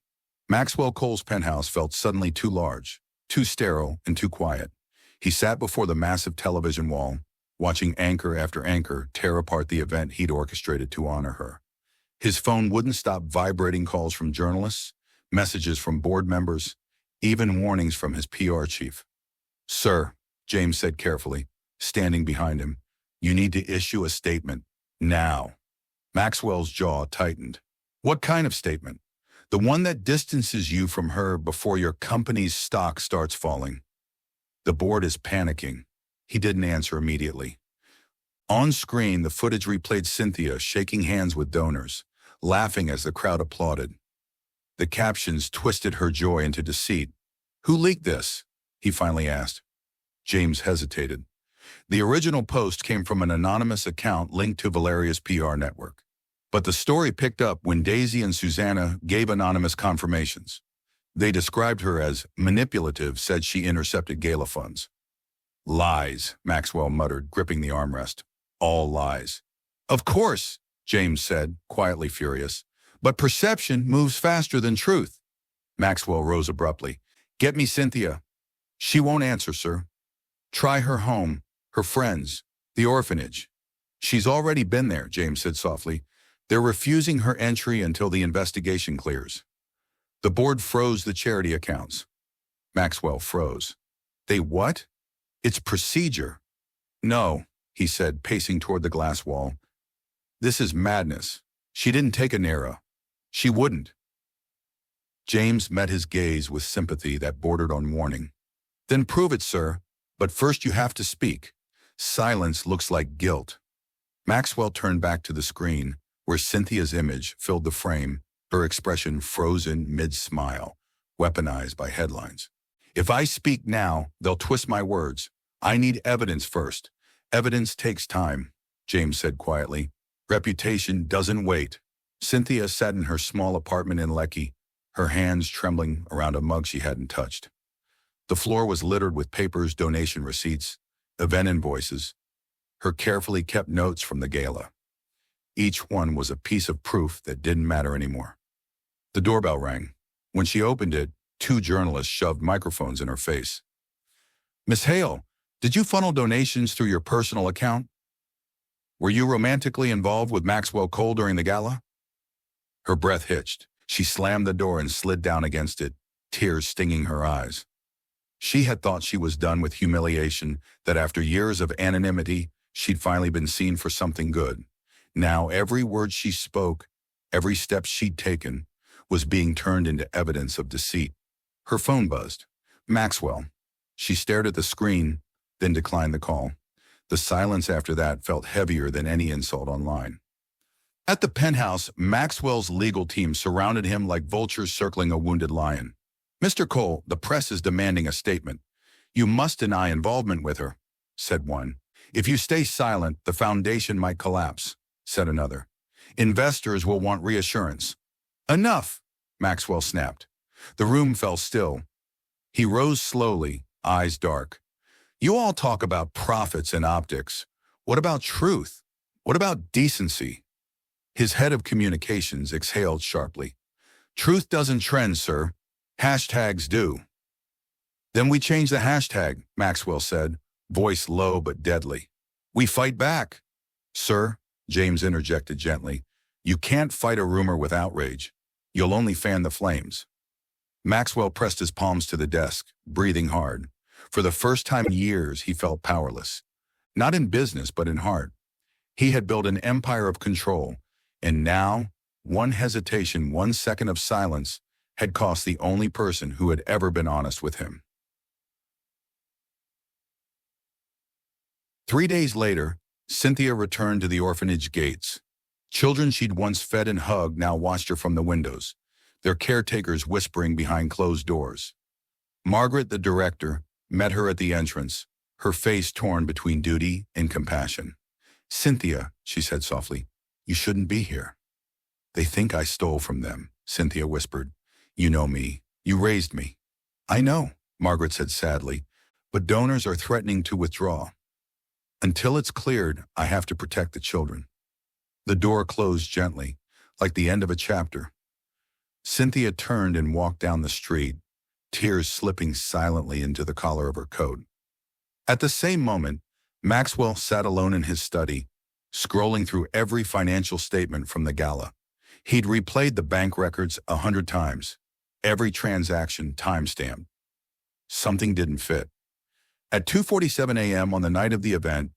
Maxwell Cole's penthouse felt suddenly too large, too sterile, and too quiet. He sat before the massive television wall, watching anchor after anchor tear apart the event he'd orchestrated to honor her. His phone wouldn't stop vibrating calls from journalists, messages from board members, even warnings from his PR chief. Sir, James said carefully, standing behind him, you need to issue a statement, now. Maxwell's jaw tightened. What kind of statement? The one that distances you from her before your company's stock starts falling. The board is panicking. He didn't answer immediately. On screen, the footage replayed Cynthia shaking hands with donors, laughing as the crowd applauded. The captions twisted her joy into deceit. Who leaked this? He finally asked. James hesitated. The original post came from an anonymous account linked to Valeria's PR network. But the story picked up when Daisy and Susanna gave anonymous confirmations. They described her as manipulative, said she intercepted gala funds. Lies, Maxwell muttered, gripping the armrest. All lies. Of course, James said, quietly furious. But perception moves faster than truth. Maxwell rose abruptly. Get me Cynthia. She won't answer, sir. Try her home, her friends, the orphanage. She's already been there, James said softly. They're refusing her entry until the investigation clears. The board froze the charity accounts. Maxwell froze. They what? It's procedure. No, he said, pacing toward the glass wall. This is madness. She didn't take a Naira. She wouldn't. James met his gaze with sympathy that bordered on warning. Then prove it, sir. But first you have to speak. Silence looks like guilt. Maxwell turned back to the screen, where Cynthia's image filled the frame, her expression frozen mid-smile, weaponized by headlines. If I speak now, they'll twist my words. I need evidence first. Evidence takes time, James said quietly. Reputation doesn't wait. Cynthia sat in her small apartment in Lekki, her hands trembling around a mug she hadn't touched. The floor was littered with papers, donation receipts, event invoices, her carefully kept notes from the gala. Each one was a piece of proof that didn't matter anymore. The doorbell rang. When she opened it, 2 journalists shoved microphones in her face. Miss Hale, did you funnel donations through your personal account? Were you romantically involved with Maxwell Cole during the gala? Her breath hitched. She slammed the door and slid down against it, tears stinging her eyes. She had thought she was done with humiliation, that after years of anonymity, she'd finally been seen for something good. Now every word she spoke, every step she'd taken, was being turned into evidence of deceit. Her phone buzzed. Maxwell. She stared at the screen, then declined the call. The silence after that felt heavier than any insult online. At the penthouse, Maxwell's legal team surrounded him like vultures circling a wounded lion. Mr. Cole, the press is demanding a statement. You must deny involvement with her, said one. If you stay silent, the foundation might collapse, said another. Investors will want reassurance. Enough, Maxwell snapped. The room fell still. He rose slowly, eyes dark. You all talk about profits and optics. What about truth? What about decency? His head of communications exhaled sharply. Truth doesn't trend, sir. Hashtags do. Then we change the hashtag, Maxwell said, voice low but deadly. We fight back. Sir, James interjected gently, you can't fight a rumor with outrage. You'll only fan the flames. Maxwell pressed his palms to the desk, breathing hard. For the first time in years, he felt powerless. Not in business, but in heart. He had built an empire of control, and now, one hesitation, 1 second of silence, had cost the only person who had ever been honest with him. 3 days later, Cynthia returned to the orphanage gates. Children she'd once fed and hugged now watched her from the windows, their caretakers whispering behind closed doors. Margaret, the director, met her at the entrance, her face torn between duty and compassion. Cynthia, she said softly, you shouldn't be here. They think I stole from them, Cynthia whispered. You know me. You raised me. I know, Margaret said sadly, but donors are threatening to withdraw. Until it's cleared, I have to protect the children. The door closed gently, like the end of a chapter. Cynthia turned and walked down the street, tears slipping silently into the collar of her coat. At the same moment, Maxwell sat alone in his study, scrolling through every financial statement from the gala. He'd replayed the bank records 100 times, every transaction time-stamped. Something didn't fit. At 2:47 a.m. on the night of the event,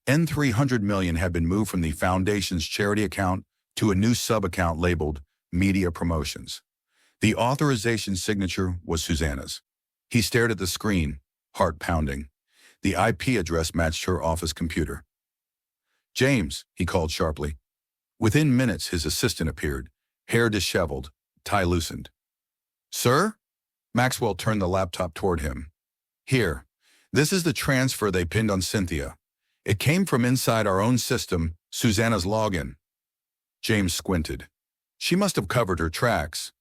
$300 million had been moved from the foundation's charity account to a new sub-account labeled Media Promotions. The authorization signature was Susanna's. He stared at the screen, heart pounding. The IP address matched her office computer. James, he called sharply. Within minutes, his assistant appeared, hair disheveled, tie loosened. Sir? Maxwell turned the laptop toward him. Here, this is the transfer they pinned on Cynthia. It came from inside our own system, Susanna's login. James squinted. She must have covered her tracks.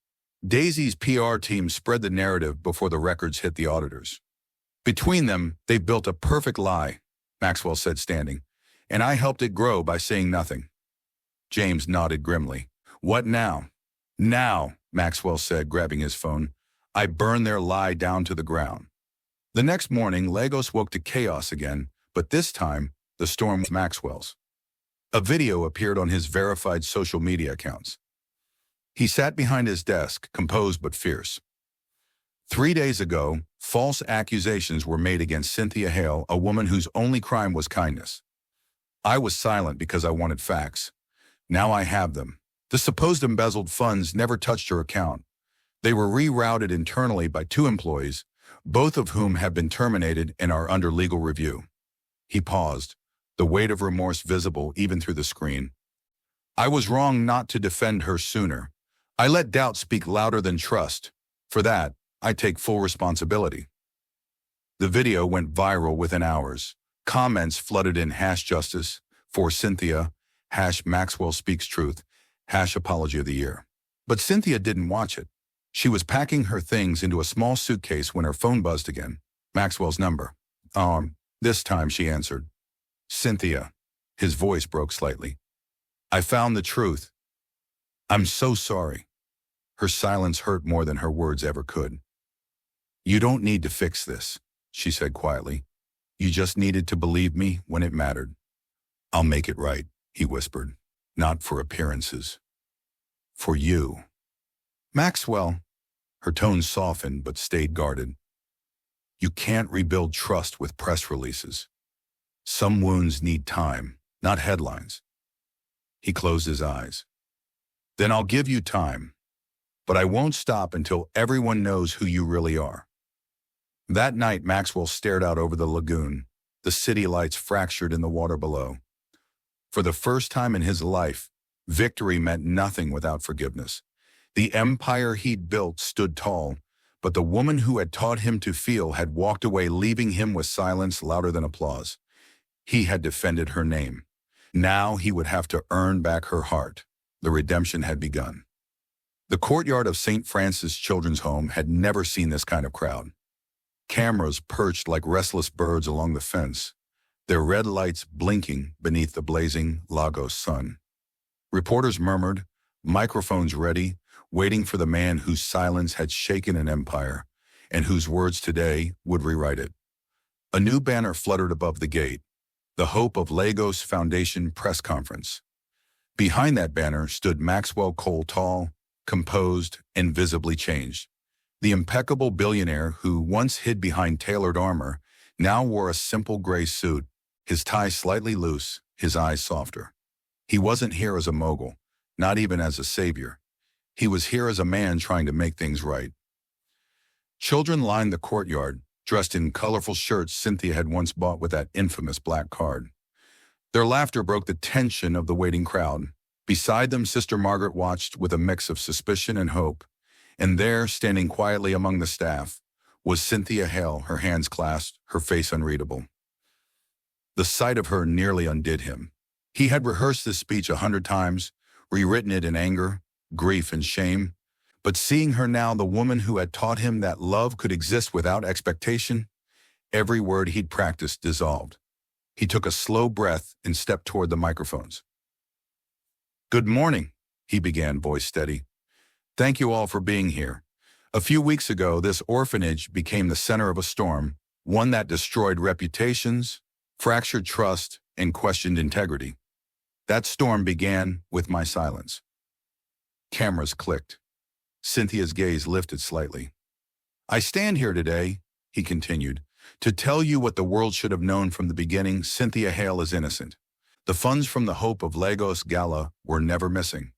Daisy's PR team spread the narrative before the records hit the auditors. Between them, they've built a perfect lie, Maxwell said, standing, and I helped it grow by saying nothing. James nodded grimly. What now? Now, Maxwell said, grabbing his phone. I burn their lie down to the ground. The next morning, Lagos woke to chaos again, but this time, the storm was Maxwell's. A video appeared on his verified social media accounts. He sat behind his desk, composed but fierce. 3 days ago, false accusations were made against Cynthia Hale, a woman whose only crime was kindness. I was silent because I wanted facts. Now I have them. The supposed embezzled funds never touched her account. They were rerouted internally by 2 employees, both of whom have been terminated and are under legal review. He paused, the weight of remorse visible even through the screen. I was wrong not to defend her sooner. I let doubt speak louder than trust. For that, I take full responsibility. The video went viral within hours. Comments flooded in #justice for Cynthia, #Maxwell speaks truth, #apology of the year. But Cynthia didn't watch it. She was packing her things into a small suitcase when her phone buzzed again. Maxwell's number. This time she answered. Cynthia. His voice broke slightly. I found the truth. I'm so sorry. Her silence hurt more than her words ever could. You don't need to fix this, she said quietly. You just needed to believe me when it mattered. I'll make it right, he whispered. Not for appearances. For you. Maxwell. Her tone softened but stayed guarded. You can't rebuild trust with press releases. Some wounds need time, not headlines. He closed his eyes. Then I'll give you time. But I won't stop until everyone knows who you really are. That night, Maxwell stared out over the lagoon, the city lights fractured in the water below. For the first time in his life, victory meant nothing without forgiveness. The empire he'd built stood tall, but the woman who had taught him to feel had walked away, leaving him with silence louder than applause. He had defended her name. Now he would have to earn back her heart. The redemption had begun. The courtyard of St. Francis Children's Home had never seen this kind of crowd. Cameras perched like restless birds along the fence, their red lights blinking beneath the blazing Lagos sun. Reporters murmured, microphones ready, waiting for the man whose silence had shaken an empire and whose words today would rewrite it. A new banner fluttered above the gate, the Hope of Lagos Foundation press conference. Behind that banner stood Maxwell Cole, tall, composed, and visibly changed. The impeccable billionaire who once hid behind tailored armor now wore a simple gray suit, his tie slightly loose, his eyes softer. He wasn't here as a mogul, not even as a savior. He was here as a man trying to make things right. Children lined the courtyard, dressed in colorful shirts Cynthia had once bought with that infamous black card. Their laughter broke the tension of the waiting crowd. Beside them, Sister Margaret watched with a mix of suspicion and hope. And there, standing quietly among the staff, was Cynthia Hale, her hands clasped, her face unreadable. The sight of her nearly undid him. He had rehearsed this speech 100 times, rewritten it in anger, grief, and shame. But seeing her now, the woman who had taught him that love could exist without expectation, every word he'd practiced dissolved. He took a slow breath and stepped toward the microphones. Good morning, he began, voice steady. Thank you all for being here. A few weeks ago, this orphanage became the center of a storm, one that destroyed reputations, fractured trust, and questioned integrity. That storm began with my silence. Cameras clicked. Cynthia's gaze lifted slightly. I stand here today, he continued, to tell you what the world should have known from the beginning. Cynthia Hale is innocent. The funds from the Hope of Lagos Gala were never missing.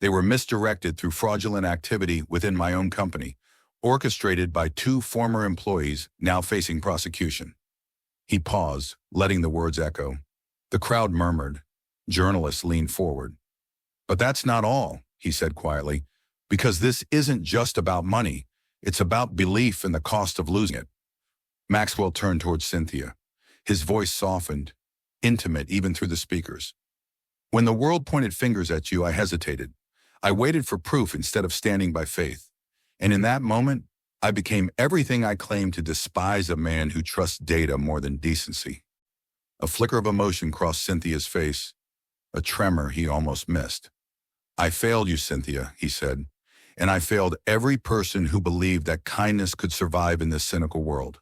They were misdirected through fraudulent activity within my own company, orchestrated by 2 former employees now facing prosecution. He paused, letting the words echo. The crowd murmured. Journalists leaned forward. But that's not all, he said quietly, because this isn't just about money. It's about belief and the cost of losing it. Maxwell turned towards Cynthia. His voice softened, intimate even through the speakers. When the world pointed fingers at you, I hesitated. I waited for proof instead of standing by faith. And in that moment, I became everything I claimed to despise, a man who trusts data more than decency. A flicker of emotion crossed Cynthia's face, a tremor he almost missed. I failed you, Cynthia, he said, and I failed every person who believed that kindness could survive in this cynical world.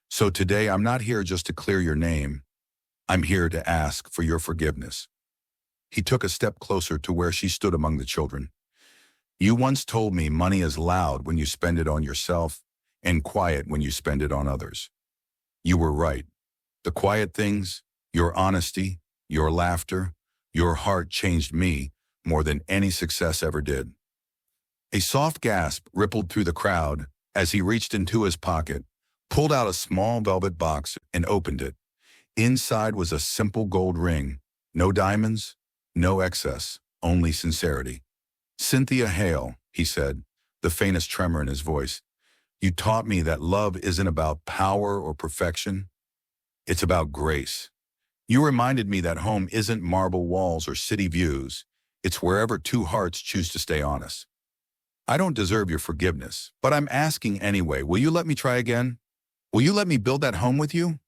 So today I'm not here just to clear your name. I'm here to ask for your forgiveness. He took a step closer to where she stood among the children. You once told me money is loud when you spend it on yourself and quiet when you spend it on others. You were right. The quiet things, your honesty, your laughter, your heart changed me more than any success ever did. A soft gasp rippled through the crowd as he reached into his pocket, pulled out a small velvet box and opened it. Inside was a simple gold ring. No diamonds, no excess, only sincerity. Cynthia Hale, he said, the faintest tremor in his voice. You taught me that love isn't about power or perfection. It's about grace. You reminded me that home isn't marble walls or city views. It's wherever two hearts choose to stay honest. I don't deserve your forgiveness, but I'm asking anyway. Will you let me try again? Will you let me build that home with you?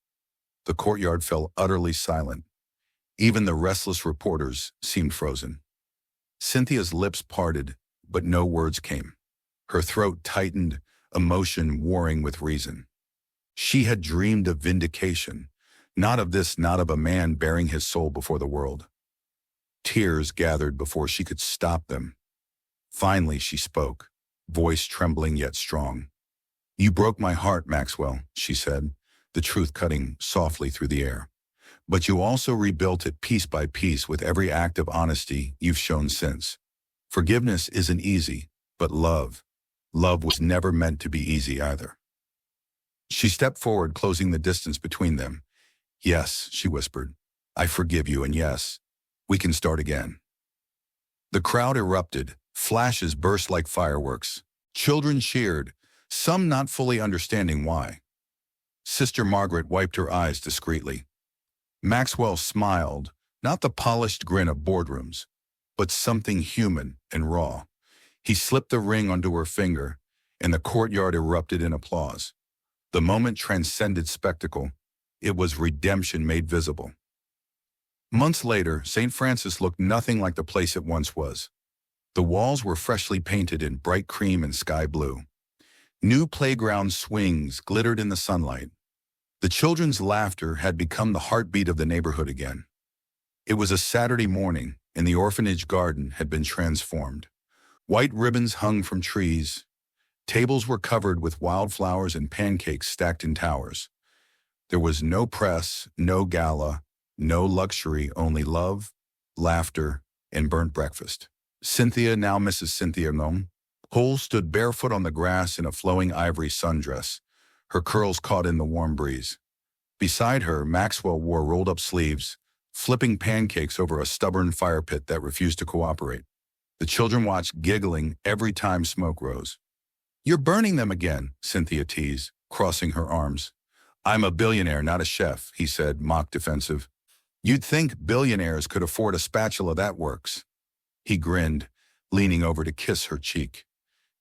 The courtyard fell utterly silent. Even the restless reporters seemed frozen. Cynthia's lips parted, but no words came. Her throat tightened, emotion warring with reason. She had dreamed of vindication, not of a man bearing his soul before the world. Tears gathered before she could stop them. Finally she spoke, voice trembling yet strong. You broke my heart, Maxwell, she said, the truth cutting softly through the air. But you also rebuilt it piece by piece with every act of honesty you've shown since. Forgiveness isn't easy, but love was never meant to be easy either. She stepped forward, closing the distance between them. Yes, she whispered, I forgive you, and yes, we can start again. The crowd erupted, flashes burst like fireworks. Children cheered, some not fully understanding why. Sister Margaret wiped her eyes discreetly. Maxwell smiled, not the polished grin of boardrooms, but something human and raw. He slipped the ring onto her finger, and the courtyard erupted in applause. The moment transcended spectacle. It was redemption made visible. Months later, St. Francis looked nothing like the place it once was. The walls were freshly painted in bright cream and sky blue. New playground swings glittered in the sunlight. The children's laughter had become the heartbeat of the neighborhood again. It was a Saturday morning, and the orphanage garden had been transformed. White ribbons hung from trees. Tables were covered with wildflowers and pancakes stacked in towers. There was no press, no gala, no luxury, only love, laughter, and burnt breakfast. Cynthia, now Mrs. Cynthia Cole, stood barefoot on the grass in a flowing ivory sundress, her curls caught in the warm breeze. Beside her, Maxwell wore rolled-up sleeves, flipping pancakes over a stubborn fire pit that refused to cooperate. The children watched, giggling every time smoke rose. You're burning them again, Cynthia teased, crossing her arms. I'm a billionaire, not a chef, he said, mock defensive. You'd think billionaires could afford a spatula that works. He grinned, leaning over to kiss her cheek.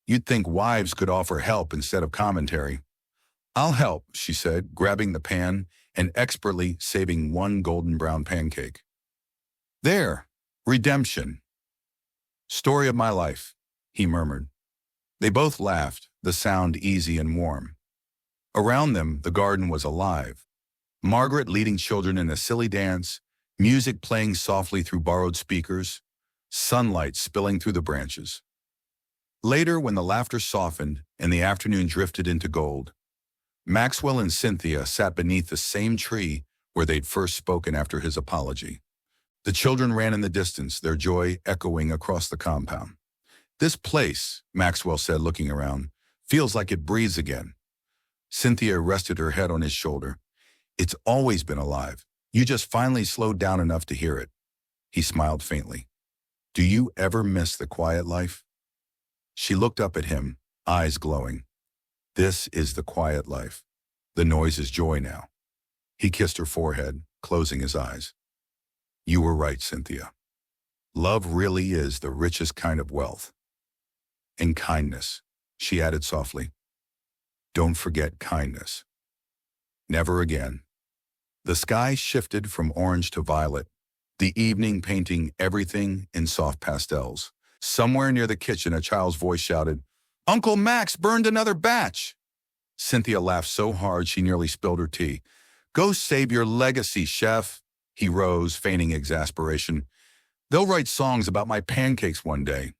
You'd think wives could offer help instead of commentary. I'll help, she said, grabbing the pan and expertly saving one golden brown pancake. There, redemption. Story of my life, he murmured. They both laughed, the sound easy and warm. Around them, the garden was alive. Margaret leading children in a silly dance, music playing softly through borrowed speakers, sunlight spilling through the branches. Later, when the laughter softened and the afternoon drifted into gold, Maxwell and Cynthia sat beneath the same tree where they'd first spoken after his apology. The children ran in the distance, their joy echoing across the compound. This place, Maxwell said, looking around, feels like it breathes again. Cynthia rested her head on his shoulder. It's always been alive. You just finally slowed down enough to hear it. He smiled faintly. Do you ever miss the quiet life? She looked up at him, eyes glowing. This is the quiet life. The noise is joy now. He kissed her forehead, closing his eyes. You were right, Cynthia. Love really is the richest kind of wealth. And kindness, she added softly. Don't forget kindness. Never again. The sky shifted from orange to violet, the evening painting everything in soft pastels. Somewhere near the kitchen, a child's voice shouted, Uncle Max burned another batch. Cynthia laughed so hard she nearly spilled her tea. Go save your legacy, chef. He rose, feigning exasperation. They'll write songs about my pancakes one day.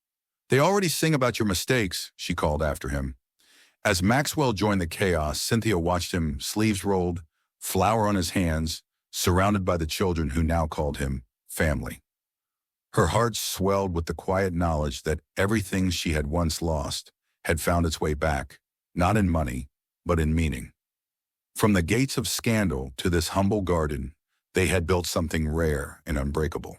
They already sing about your mistakes, she called after him. As Maxwell joined the chaos, Cynthia watched him, sleeves rolled, flour on his hands, surrounded by the children who now called him family. Her heart swelled with the quiet knowledge that everything she had once lost had found its way back, not in money, but in meaning. From the gates of scandal to this humble garden, they had built something rare and unbreakable.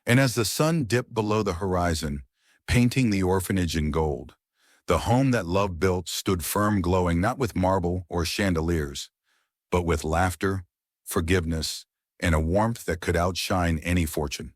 And as the sun dipped below the horizon, painting the orphanage in gold, the home that love built stood firm, glowing not with marble or chandeliers, but with laughter, forgiveness, and a warmth that could outshine any fortune.